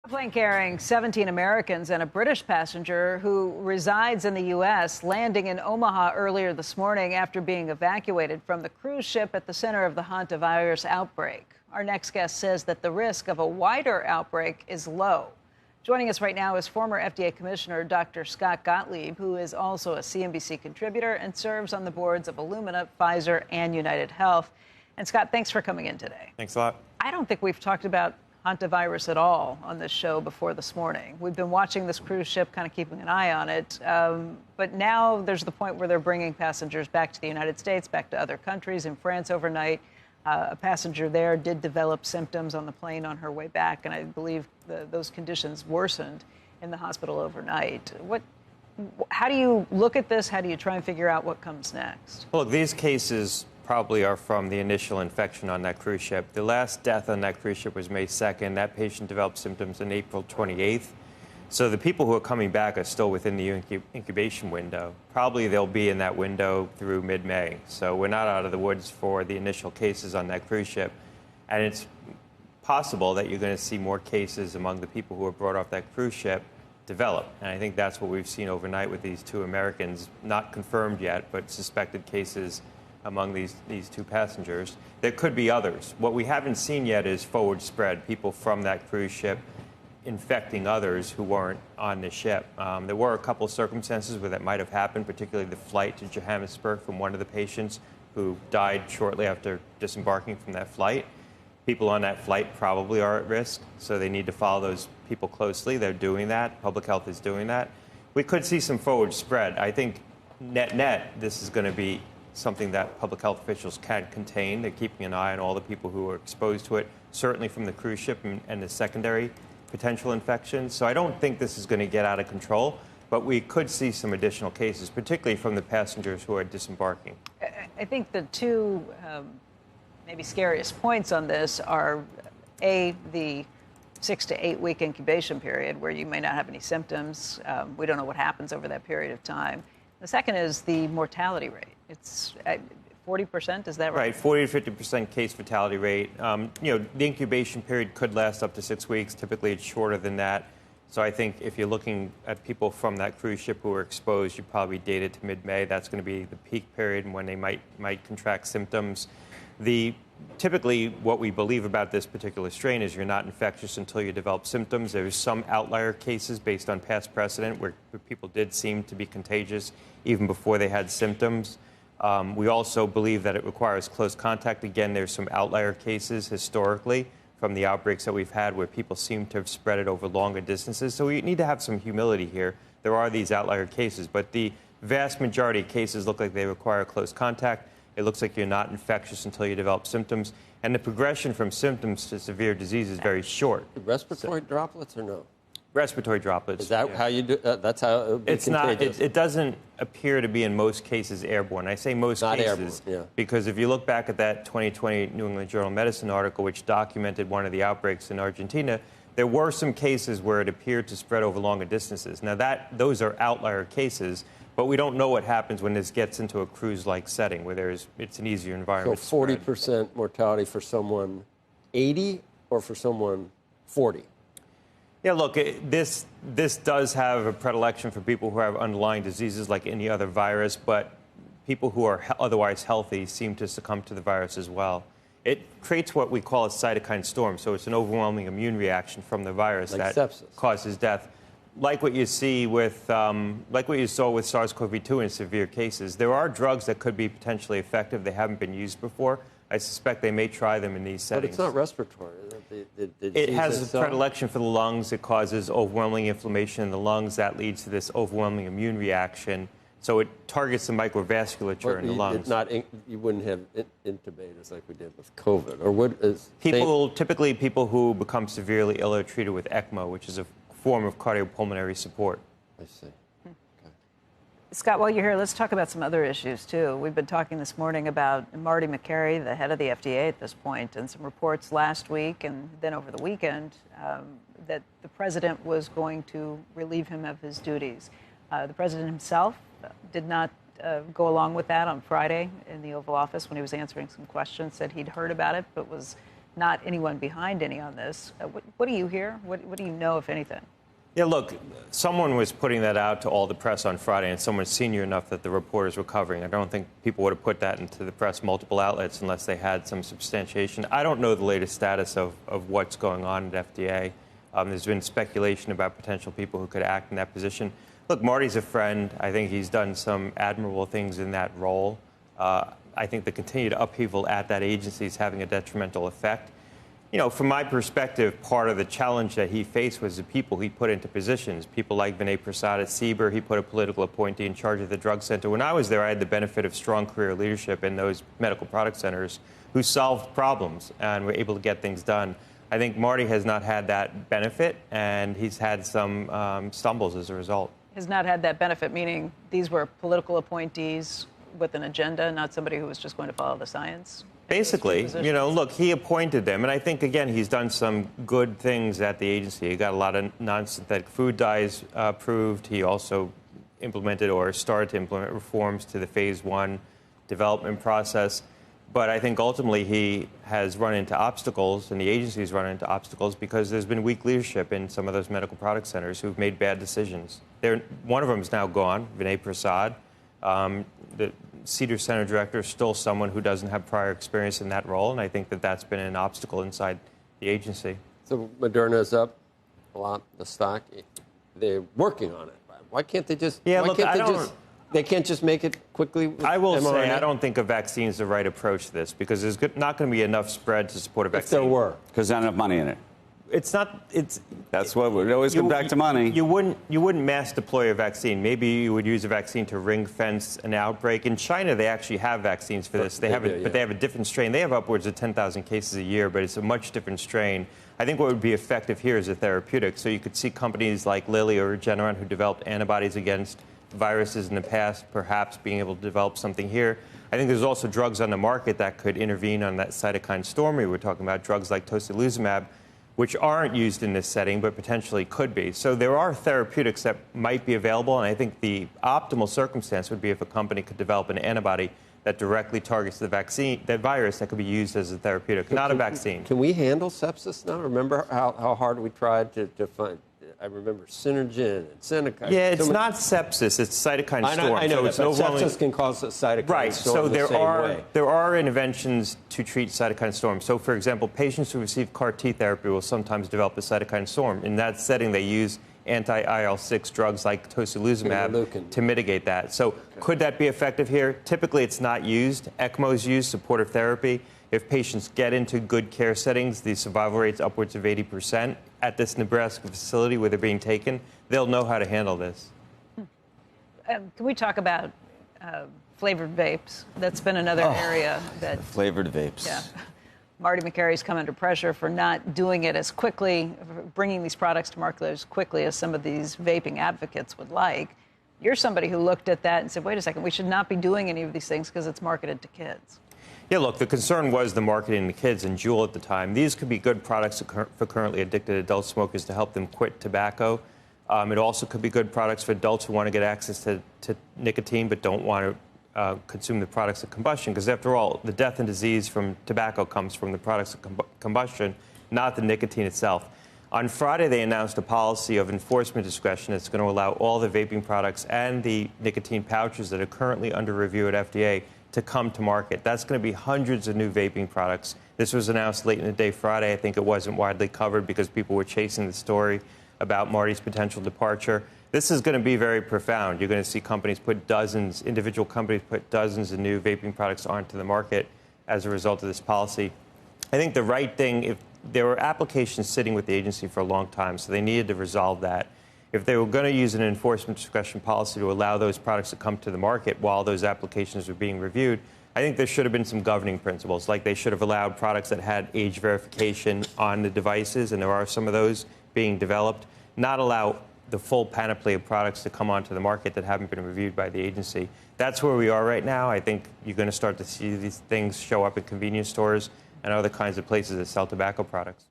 A plane carrying 17 Americans and a British passenger who resides in the U.S. landing in Omaha earlier this morning after being evacuated from the cruise ship at the center of the Hantavirus outbreak. Our next guest says that the risk of a wider outbreak is low. Joining us right now is former FDA Commissioner Dr. Scott Gottlieb, who is also a CNBC contributor and serves on the boards of Illumina, Pfizer, and United Health. And Scott, thanks for coming in today. Thanks a lot. I don't think we've talked about Hantavirus at all on this show before this morning. We've been watching this cruise ship, kind of keeping an eye on it. But now there's the point where they're bringing passengers back to the United States, back to other countries. In France overnight, a passenger there did develop symptoms on the plane on her way back, and I believe those conditions worsened in the hospital overnight. How do you look at this? How do you try and figure out what comes next? Well, these cases probably are from the initial infection on that cruise ship. The last death on that cruise ship was May 2nd. That patient developed symptoms on April 28th. So the people who are coming back are still within the incubation window. Probably they'll be in that window through mid-May. So we're not out of the woods for the initial cases on that cruise ship. And it's possible that you're going to see more cases among the people who were brought off that cruise ship develop. And I think that's what we've seen overnight with these two Americans, not confirmed yet, but suspected cases among these two passengers. There could be others. What we haven't seen yet is forward spread, people from that cruise ship infecting others who weren't on the ship. There were a couple of circumstances where that might have happened, particularly the flight to Johannesburg from one of the patients who died shortly after disembarking from that flight. People on that flight probably are at risk, so they need to follow those people closely. They're doing that. Public health is doing that. We could see some forward spread. I think net, this is going to be something that public health officials can contain. They're keeping an eye on all the people who are exposed to it, certainly from the cruise ship and the secondary potential infections. So I don't think this is going to get out of control, but we could see some additional cases, particularly from the passengers who are disembarking. I think the two maybe scariest points on this are, A, the 6 to 8 week incubation period where you may not have any symptoms. We don't know what happens over that period of time. The second is the mortality rate. It's 40%, is that right? Right, 40 to 50% case fatality rate. The incubation period could last up to 6 weeks. Typically, it's shorter than that. So I think if you're looking at people from that cruise ship who were exposed, you probably date it to mid-May. That's going to be the peak period and when they might contract symptoms. Typically, what we believe about this particular strain is you're not infectious until you develop symptoms. There's some outlier cases based on past precedent where people did seem to be contagious even before they had symptoms. We also believe that it requires close contact. Again, there's some outlier cases historically from the outbreaks that we've had where people seem to have spread it over longer distances. So we need to have some humility here. There are these outlier cases, but the vast majority of cases look like they require close contact. It looks like you're not infectious until you develop symptoms. And the progression from symptoms to severe disease is very short. Respiratory droplets or no? Respiratory droplets. Is that how you do? That's how it would be contagious. It doesn't appear to be in most cases airborne. I say most not cases airborne, yeah. Because if you look back at that 2020 New England Journal of Medicine article, which documented one of the outbreaks in Argentina, there were some cases where it appeared to spread over longer distances. Now, those are outlier cases, but we don't know what happens when this gets into a cruise-like setting where it's an easier environment. So 40% mortality for someone 80 or for someone 40? Yeah, look, this does have a predilection for people who have underlying diseases like any other virus, but people who are otherwise healthy seem to succumb to the virus as well. It creates what we call a cytokine storm, so it's an overwhelming immune reaction from the virus like that sepsis. Causes death. Like what you see with, like what you saw with SARS-CoV-2 in severe cases, there are drugs that could be potentially effective. They haven't been used before. I suspect they may try them in these settings. But it's not respiratory. It has a predilection for the lungs. It causes overwhelming inflammation in the lungs. That leads to this overwhelming immune reaction. So it targets the microvasculature in the lungs. You wouldn't have intubators like we did with COVID, or would typically people who become severely ill are treated with ECMO, which is a form of cardiopulmonary support. I see. Scott, while you're here, let's talk about some other issues, too. We've been talking this morning about Marty Makary, the head of the FDA at this point, and some reports last week and then over the weekend that the president was going to relieve him of his duties. The president himself did not go along with that on Friday in the Oval Office when he was answering some questions, said he'd heard about it but was not anyone behind any on this. What do you hear? What do you know, if anything? Yeah, look, someone was putting that out to all the press on Friday, and someone senior enough that the reporters were covering. I don't think people would have put that into the press, multiple outlets, unless they had some substantiation. I don't know the latest status of what's going on at FDA. There's been speculation about potential people who could act in that position. Look, Marty's a friend. I think he's done some admirable things in that role. I think the continued upheaval at that agency is having a detrimental effect. You know, from my perspective, part of the challenge that he faced was the people he put into positions. People like Vinay Prasad at CBER, he put a political appointee in charge of the drug center. When I was there, I had the benefit of strong career leadership in those medical product centers who solved problems and were able to get things done. I think Marty has not had that benefit, and he's had some stumbles as a result. Has not had that benefit, meaning these were political appointees with an agenda, not somebody who was just going to follow the science? Basically, you know, look, he appointed them. And I think, again, he's done some good things at the agency. He got a lot of non-synthetic food dyes approved. He also implemented or started to implement reforms to the phase 1 development process. But I think ultimately he has run into obstacles, and the agency has run into obstacles because there's been weak leadership in some of those medical product centers who've made bad decisions. One of them is now gone, Vinay Prasad. The Cedar Center director is still someone who doesn't have prior experience in that role, and I think that that's been an obstacle inside the agency. So Moderna's up a lot, the stock. They're working on it. Why can't they just? Yeah, why look, can't they can't just make it quickly with I will mRNA? say I don't think a vaccine is the right approach to this because there's not going to be enough spread to support a vaccine. If there were. Because there's not enough money in it. It's not. It's. That's what we always come back to money. You wouldn't mass deploy a vaccine. Maybe you would use a vaccine to ring fence an outbreak. In China, they actually have vaccines for this. But they have a different strain. They have upwards of 10,000 cases a year, but it's a much different strain. I think what would be effective here is a therapeutic. So you could see companies like Lilly or Regeneron who developed antibodies against viruses in the past, perhaps being able to develop something here. I think there's also drugs on the market that could intervene on that cytokine storm we were talking about, drugs like tocilizumab, which aren't used in this setting, but potentially could be. So there are therapeutics that might be available, and I think the optimal circumstance would be if a company could develop an antibody that directly targets the vaccine, that virus that could be used as a therapeutic, not a vaccine. Can we handle sepsis now? Remember how hard we tried to find? I remember Synergen and Seneca. Yeah, it's not sepsis; it's cytokine storm. I know so that, but sepsis can cause a cytokine storm. So the same way. there are interventions to treat cytokine storm. So, for example, patients who receive CAR T therapy will sometimes develop a cytokine storm. In that setting, they use anti-IL-6 drugs like tocilizumab to mitigate that. So, could that be effective here? Typically, it's not used. ECMO is used, supportive therapy. If patients get into good care settings, the survival rate's upwards of 80%. At this Nebraska facility where they're being taken, they'll know how to handle this. Can we talk about flavored vapes? That's been another area that... Flavored vapes. Yeah. Marty Makari's come under pressure for not doing it as quickly, bringing these products to market as quickly as some of these vaping advocates would like. You're somebody who looked at that and said, wait a second, we should not be doing any of these things because it's marketed to kids. Yeah, look, the concern was the marketing to kids and Juul at the time. These could be good products for currently addicted adult smokers to help them quit tobacco. It also could be good products for adults who want to get access to nicotine but don't want to consume the products of combustion. Because after all, the death and disease from tobacco comes from the products of combustion, not the nicotine itself. On Friday, they announced a policy of enforcement discretion that's going to allow all the vaping products and the nicotine pouches that are currently under review at FDA to come to market. That's going to be hundreds of new vaping products. This was announced late in the day Friday. I think it wasn't widely covered because people were chasing the story about Marty's potential departure. This is going to be very profound. You're going to see companies put dozens, individual companies put dozens of new vaping products onto the market as a result of this policy. I think the right thing, if there were applications sitting with the agency for a long time, so they needed to resolve that. If they were going to use an enforcement discretion policy to allow those products to come to the market while those applications were being reviewed, I think there should have been some governing principles, like they should have allowed products that had age verification on the devices, and there are some of those being developed, not allow the full panoply of products to come onto the market that haven't been reviewed by the agency. That's where we are right now. I think you're going to start to see these things show up at convenience stores and other kinds of places that sell tobacco products.